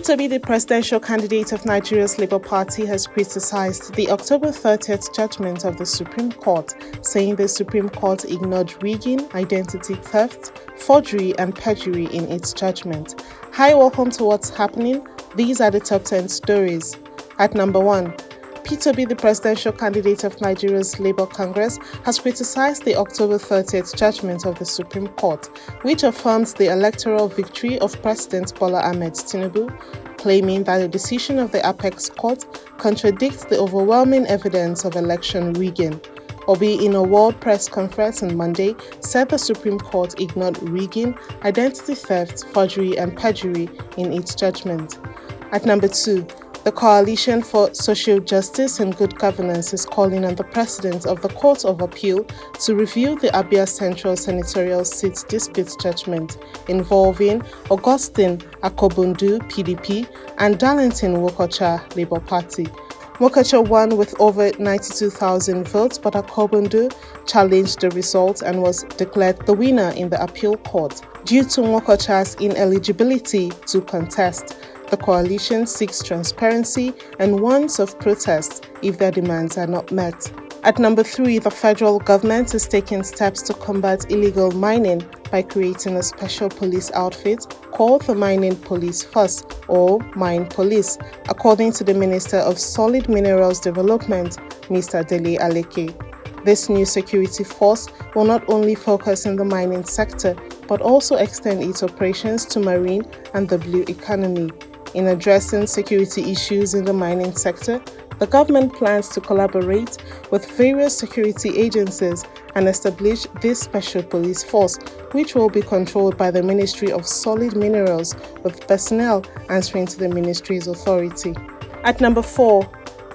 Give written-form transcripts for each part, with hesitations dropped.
Peter Obi, the presidential candidate of Nigeria's Labour Party, has criticized the October 30th judgment of the Supreme Court, saying the Supreme Court ignored rigging, identity theft, forgery and perjury in its judgment. Hi, welcome to What's Happening. These are the top 10 stories. At number 1, Peter Obi, the presidential candidate of Nigeria's Labour Congress, has criticized the October 30th judgment of the Supreme Court, which affirms the electoral victory of President Bola Ahmed Tinubu, claiming that the decision of the Apex Court contradicts the overwhelming evidence of election rigging. Obi, in a world press conference on Monday, said the Supreme Court ignored rigging, identity theft, forgery and perjury in its judgment. At number 2, the Coalition for Social Justice and Good Governance is calling on the President of the Court of Appeal to review the Abia Central Senatorial Seat Dispute Judgment involving Augustine Akobundu, PDP, and Darlington Wokocha, Labour Party. Wokocha won with over 92,000 votes, but Akobundu challenged the result and was declared the winner in the appeal court due to Wokocha's ineligibility to contest. The coalition seeks transparency and warns of protests if their demands are not met. At number 3, the federal government is taking steps to combat illegal mining by creating a special police outfit called the Mining Police Force, or Mine Police, according to the Minister of Solid Minerals Development, Mr. Dele Alake. This new security force will not only focus on the mining sector, but also extend its operations to marine and the blue economy. In addressing security issues in the mining sector, the government plans to collaborate with various security agencies and establish this special police force, which will be controlled by the Ministry of Solid Minerals, with personnel answering to the ministry's authority. At number 4,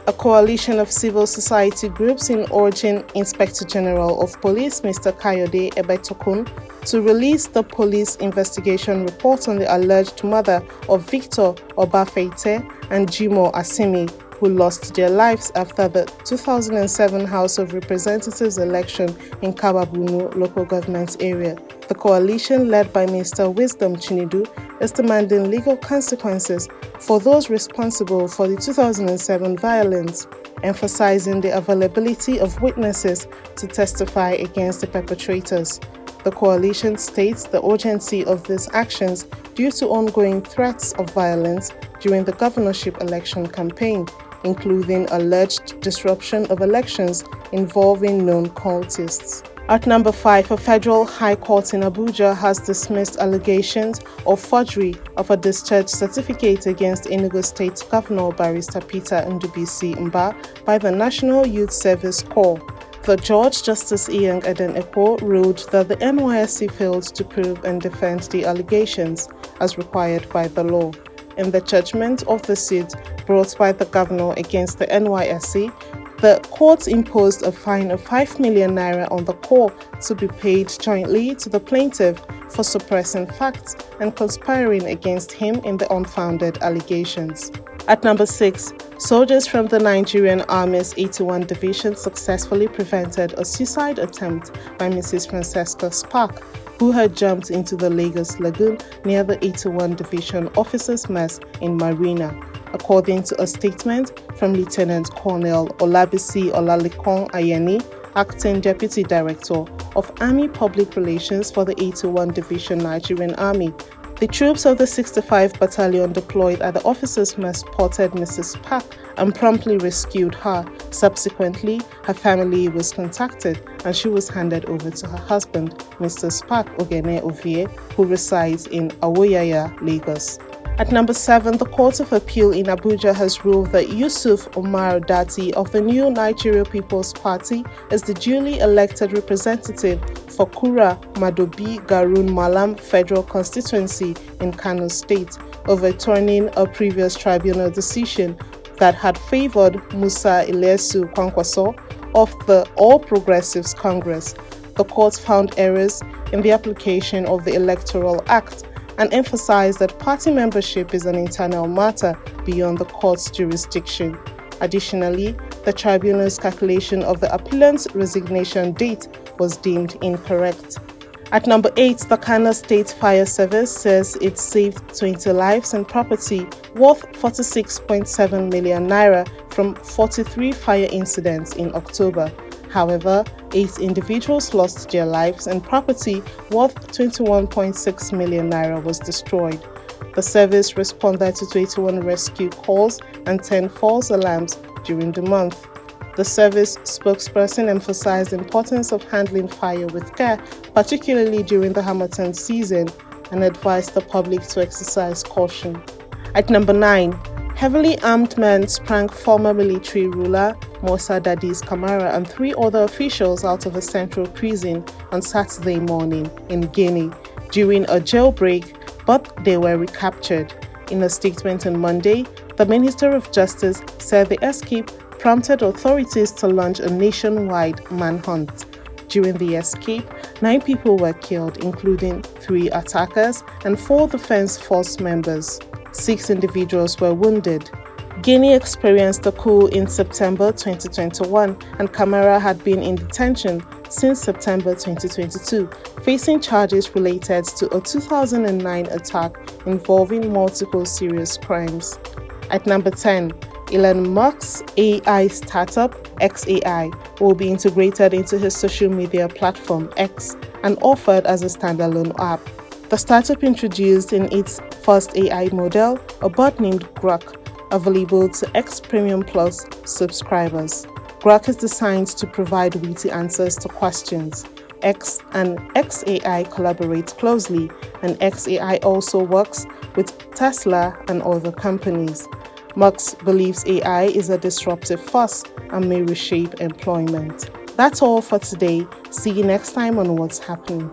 a coalition of civil society groups is urging Inspector General of Police Mr. Kayode Ebetokun to release the police investigation report on the alleged murder of Victor Obafeite and Jimo Asimi, who lost their lives after the 2007 House of Representatives election in Kababunu local government area. The coalition, led by Mr. Wisdom Chinedu, is demanding legal consequences for those responsible for the 2007 violence, emphasizing the availability of witnesses to testify against the perpetrators. The coalition states the urgency of these actions due to ongoing threats of violence during the governorship election campaign, including alleged disruption of elections involving known cultists. At number 5, a federal high court in Abuja has dismissed allegations of forgery of a discharge certificate against Enugu State Governor Barrister Peter Ndubisi Mbah by the National Youth Service Corps. The Judge, Justice Iyang Eden-Ekwo, ruled that the NYSC failed to prove and defend the allegations as required by the law. In the judgment of the suit brought by the governor against the NYSC, the court imposed a fine of 5 million naira on the Corps to be paid jointly to the plaintiff for suppressing facts and conspiring against him in the unfounded allegations. At number 6, soldiers from the Nigerian Army's 81 Division successfully prevented a suicide attempt by Mrs. Francesca Spark, who had jumped into the Lagos Lagoon near the 81 Division Officers' Mess in Marina, according to a statement from Lieutenant Colonel Olabisi Olalekon Ayeni, Acting Deputy Director of Army Public Relations for the 81 Division Nigerian Army. The troops of the 65 Battalion deployed at the Officers' Mess spotted Mrs. Park and promptly rescued her. Subsequently, her family was contacted and she was handed over to her husband, Mr. Spark Ogene Ovie, who resides in Awoyaya, Lagos. At number 7, the Court of Appeal in Abuja has ruled that Yusuf Umar Datti of the New Nigeria People's Party is the duly elected representative for Kura Madobi Garun Malam Federal Constituency in Kano State, overturning a previous tribunal decision that had favored Musa Ilyasu Kwankwaso of the All Progressives Congress. The court found errors in the application of the Electoral Act and emphasized that party membership is an internal matter beyond the court's jurisdiction. Additionally, the tribunal's calculation of the appellant's resignation date was deemed incorrect. At number 8, the Kano Fire Service says it saved 20 lives and property worth 46.7 million naira from 43 fire incidents in October. However, 8 individuals lost their lives and property worth 21.6 million naira was destroyed. The service responded to 21 rescue calls and 10 false alarms during the month. The service spokesperson emphasized the importance of handling fire with care, particularly during the Harmattan season, and advised the public to exercise caution. At number 9, heavily armed men sprang former military ruler Musa Daddi's camera and 3 other officials out of a central prison on Saturday morning in Guinea during a jailbreak, but they were recaptured. In a statement on Monday, the Minister of Justice said the escape prompted authorities to launch a nationwide manhunt. During the escape, 9 people were killed, including 3 attackers and 4 defense force members. 6 individuals were wounded. Guinea experienced a coup in September 2021, and Camara had been in detention since September 2022, facing charges related to a 2009 attack involving multiple serious crimes. At number 10, Elon Musk's AI startup, XAI, will be integrated into his social media platform X and offered as a standalone app. The startup introduced in its first AI model a bot named Grok, available to X Premium Plus subscribers. Grok is designed to provide witty answers to questions. X and XAI collaborate closely, and XAI also works with Tesla and other companies. Musk believes AI is a disruptive force and may reshape employment. That's all for today. See you next time on What's Happening.